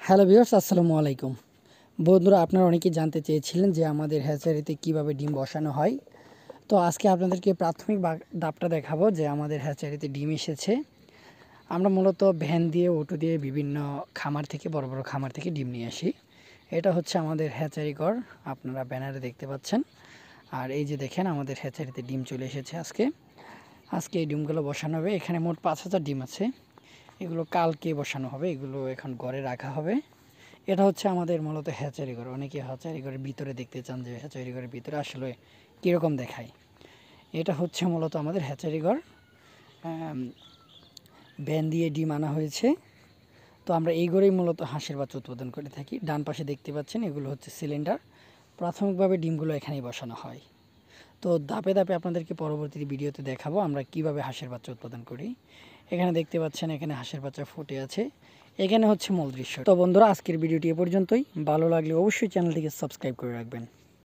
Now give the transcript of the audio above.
Hello viewers, আসসালামু আলাইকুম। বন্ধুরা, আপনারা অনেকেই জানতে চেয়েছিলেন যে আমাদের হ্যাচারিতে কিভাবে ডিম বসানো হয়। তো আজকে আপনাদেরকে প্রাথমিক ধাপটা দেখাবো যে আমাদের হ্যাচারিতে ডিম এসেছে। আমরা মূলত ভ্যান দিয়ে, অটো দিয়ে বিভিন্ন খামার থেকে, বড় বড় খামার থেকে ডিম নিয়ে আসি। এটা হচ্ছে আমাদের হ্যাচারি ঘর, আপনারা ব্যানারে দেখতে পাচ্ছেন। আর এই যে দেখেন, আমাদের হ্যাচারিতে ডিম চলে এসেছে আজকে এই ডিমগুলো বসানো হবে। এখানে মোট 5,000 ডিম আছে। এগুলো কালকে বসানো হবে, এগুলো এখন ঘরে রাখা হবে। এটা হচ্ছে আমাদের মূলত হ্যাচারি ঘর। অনেকে হ্যাচারি ঘরের ভিতরে দেখতে চান যে হ্যাচারি ঘরের ভিতরে আসলে কীরকম দেখায়। এটা হচ্ছে মূলত আমাদের হ্যাচারি ঘর। ভ্যান দিয়ে ডিম আনা হয়েছে। তো আমরা এই ঘরেই মূলত হাঁসের বাচ্চা উৎপাদন করে থাকি। ডান পাশে দেখতে পাচ্ছেন, এগুলো হচ্ছে সিলিন্ডার। প্রাথমিকভাবে ডিমগুলো এখানেই বসানো হয়। তো ধাপে ধাপে আপনাদেরকে পরবর্তী ভিডিওতে দেখাবো আমরা কিভাবে হাঁসের বাচ্চা উৎপাদন করি। এখানে দেখতে পাচ্ছেন, এখানে হাঁসের বাচ্চা ফুটে আছে। এখানে হচ্ছে মূল দৃশ্য। তো বন্ধুরা, আজকের ভিডিওটি এ পর্যন্তই। ভালো লাগলে অবশ্যই চ্যানেলটিকে সাবস্ক্রাইব করে রাখবেন।